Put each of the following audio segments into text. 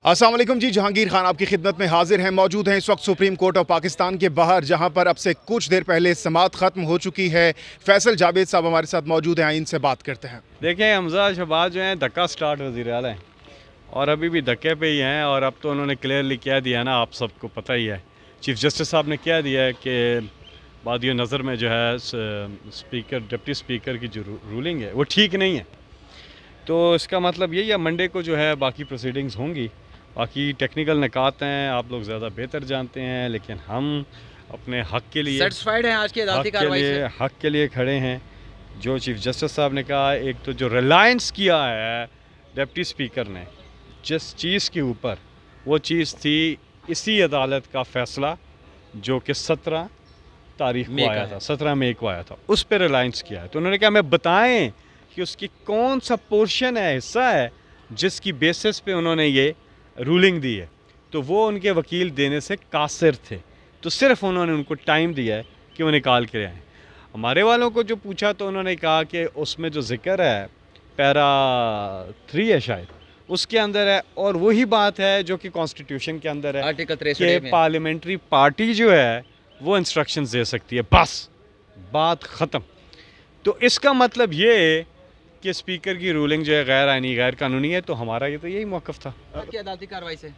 अस्सलाम वालेकुम जी, जहांगीर खान आपकी खिदमत में हाजिर हैं। मौजूद हैं इस वक्त सुप्रीम कोर्ट ऑफ पाकिस्तान के बाहर, जहां पर अब से कुछ देर पहले समाअत ख़त्म हो चुकी है। फैसल जावेद साहब हमारे साथ मौजूद हैं, आइए इनसे बात करते हैं। देखें, हमजा शहबाज जो हैं धक्का स्टार्ट वज़ीर आला हैं और अभी भी धक्के पे ही हैं। और अब तो उन्होंने क्लियरली कह दिया ना, आप सबको पता ही है, चीफ जस्टिस साहब ने कह दिया है कि वादियो नज़र में जो है स्पीकर डिप्टी स्पीकर की जो रूलिंग है वो ठीक नहीं है। तो इसका मतलब यही है मंडे को जो है बाकी प्रोसीडिंग्स होंगी। बाकी टेक्निकल निकात हैं, आप लोग ज़्यादा बेहतर जानते हैं, लेकिन हम अपने हक़ के लिए सेटिस्फाइड हैं आज की अदालती कार्रवाई से? हक़ के लिए खड़े हैं। जो चीफ जस्टिस साहब ने कहा, एक तो जो रिलायंस किया है डिप्टी स्पीकर ने जिस चीज़ के ऊपर, वो चीज़ थी इसी अदालत का फ़ैसला जो कि 17 तारीख को आया था, 17 मई को आया था, उस पर रिलायंस किया है। तो उन्होंने कहा हमें बताएं कि उसकी कौन सा पोर्शन है, हिस्सा है जिसकी बेसिस पे उन्होंने ये रूलिंग दी है। तो वो उनके वकील देने से कासिर थे, तो सिर्फ उन्होंने उनको टाइम दिया है कि वो निकाल के आएँ। हमारे वालों को जो पूछा तो उन्होंने कहा कि उसमें जो जिक्र है पैरा 3 है शायद, उसके अंदर है, और वही बात है जो कि कॉन्स्टिट्यूशन के अंदर है, आर्टिकल 63 कि पार्लियामेंट्री पार्टी जो है वो इंस्ट्रक्शंस दे सकती है, बस बात ख़त्म। तो इसका मतलब ये है कि स्पीकर की रूलिंग जो है गैर आइनी, गैर कानूनी है। तो हमारा ये तो यही मौक़िफ़ था की अदालती कार्रवाई से।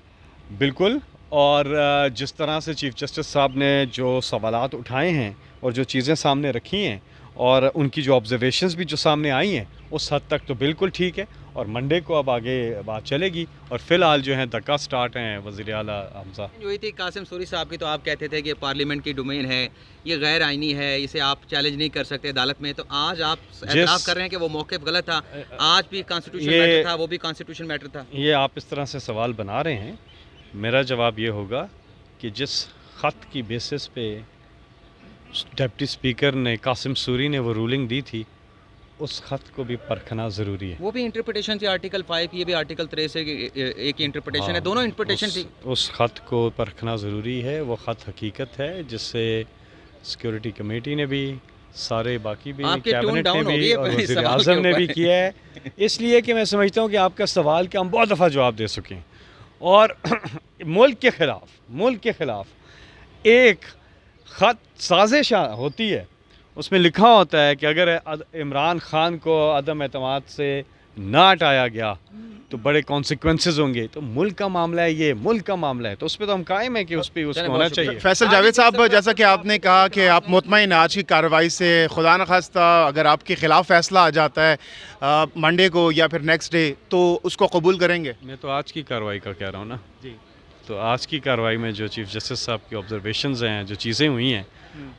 बिल्कुल। और जिस तरह से चीफ जस्टिस साहब ने जो सवालात उठाए हैं और जो चीज़ें सामने रखी हैं और उनकी जो ऑब्जर्वेशंस भी जो सामने आई हैं, उस हद तक तो बिल्कुल ठीक है। और मंडे को अब आगे बात चलेगी। और फ़िलहाल जो है धक्का स्टार्ट हैं वज़ीर आला हमजा। जो थी कासिम सूरी साहब की, तो आप कहते थे कि पार्लियामेंट की डोमेन है, ये गैर आइनी है, इसे आप चैलेंज नहीं कर सकते अदालत में। तो आज आप एतराफ़ कर रहे हैं कि वो मौक़िफ़ गलत था, आज भी कॉन्स्टिट्यूशन मैटर था, वो भी कॉन्स्टिट्यूशन मैटर था। ये आप इस तरह से सवाल बना रहे हैं। मेरा जवाब ये होगा कि जिस ख़त की बेसिस पे डिप्टी स्पीकर ने, कासिम सूरी ने वो रूलिंग दी थी, उस ख़त को भी परखना ज़रूरी है। वो भी इंटरप्रिटेशन थी आर्टिकल 5, ये भी आर्टिकल 3 से एक इंटरप्रिटेशन है, दोनों इंटरप्रिटेशन थी। उस ख़त को परखना ज़रूरी है। वो ख़त हकीकत है जिससे सिक्योरिटी कमेटी ने भी, सारे बाकी भी, कैबिनेट ने भी और वज़ीर आज़म ने भी किया है। इसलिए कि मैं समझता हूँ कि आपका सवाल के हम बहुत दफ़ा जवाब दे चुके हैं। और मुल्क के ख़िलाफ़ एक ख़त साजिश होती है, उसमें लिखा होता है कि अगर इमरान खान को अदम एतमाद से ना हटाया गया तो बड़े कॉन्सिक्वेंसेस होंगे। तो मुल्क का मामला है, ये मुल्क का मामला है, तो उस पर तो हम कायम है कि उस पर उसको होना चाहिए। फैसल जावेद साहब, जैसा कि आपने कहा कि आप मुतमईन आज की कार्रवाई से, खुदा न खास्ता अगर आपके ख़िलाफ़ फ़ैसला आ जाता है मंडे को या फिर नेक्स्ट डे, तो उसको कबूल करेंगे? मैं तो आज की कार्रवाई का कह रहा हूँ ना जी। तो आज की कार्रवाई में जो चीफ जस्टिस साहब की ऑब्जर्वेशंस हैं, जो चीज़ें हुई हैं,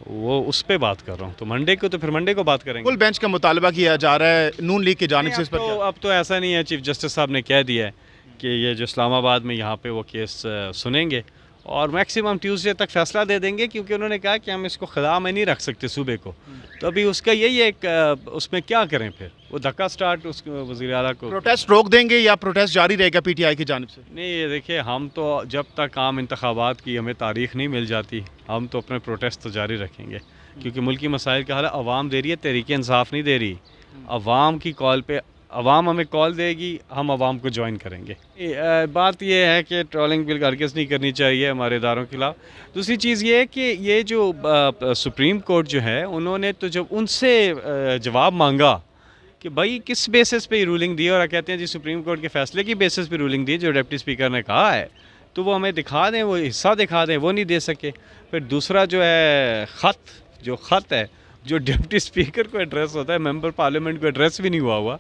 वो उस पे बात कर रहा हूँ। तो मंडे को, तो फिर मंडे को बात करेंगे। फुल बेंच का मुतालबा किया जा रहा है नून लीग की जानिब से इस पर। अब तो ऐसा नहीं है, चीफ जस्टिस साहब ने कह दिया है कि ये जो इस्लामाबाद में यहाँ पे वो केस सुनेंगे और मैक्सिमम ट्यूसडे तक फ़ैसला दे देंगे, क्योंकि उन्होंने कहा कि हम इसको ख़िला में नहीं रख सकते सूबे को। तो अभी उसका यही एक उसमें क्या करें, फिर वो धक्का स्टार्ट उस वज़ीर आला को। प्रोटेस्ट रोक देंगे या प्रोटेस्ट जारी रहेगा पीटीआई की जानिब से? नहीं, ये देखिए, हम तो जब तक आम इंतखाबात की हमें तारीख नहीं मिल जाती, हम तो अपने प्रोटेस्ट तो जारी रखेंगे, क्योंकि मुल्की मसाइल का हल अवाम दे रही है, तहरीक इंसाफ नहीं दे रही। अवाम की कॉल पे, अवाम हमें कॉल देगी, हम अवाम को ज्वाइन करेंगे। बात यह है कि ट्रोलिंग बिल हरगिज़ नहीं करनी चाहिए हमारे इदारों के खिलाफ। दूसरी चीज़ ये है कि ये जो सुप्रीम कोर्ट जो है, उन्होंने तो जब उनसे जवाब मांगा कि भाई किस बेसिस पे रूलिंग दी, और कहते हैं जी सुप्रीम कोर्ट के फैसले की बेसिस पे रूलिंग दी जो डिप्टी स्पीकर ने कहा है, तो वो हमें दिखा दें, वो हिस्सा दिखा दें, वो नहीं दे सके। फिर दूसरा जो है ख़त है जो डिप्टी स्पीकर को एड्रेस होता है, मेंबर पार्लियामेंट को एड्रेस भी नहीं हुआ,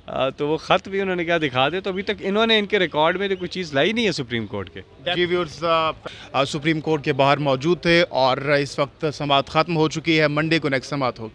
तो वो ख़त भी उन्होंने क्या दिखा दे। तो अभी तक इन्होंने इनके रिकॉर्ड में तो कोई चीज़ लाई नहीं है सुप्रीम कोर्ट के। जी व्यूअर्स, सुप्रीम कोर्ट के बाहर मौजूद थे और इस वक्त समाअत ख़त्म हो चुकी है। मंडे को नेक्स्ट समाअत होगी।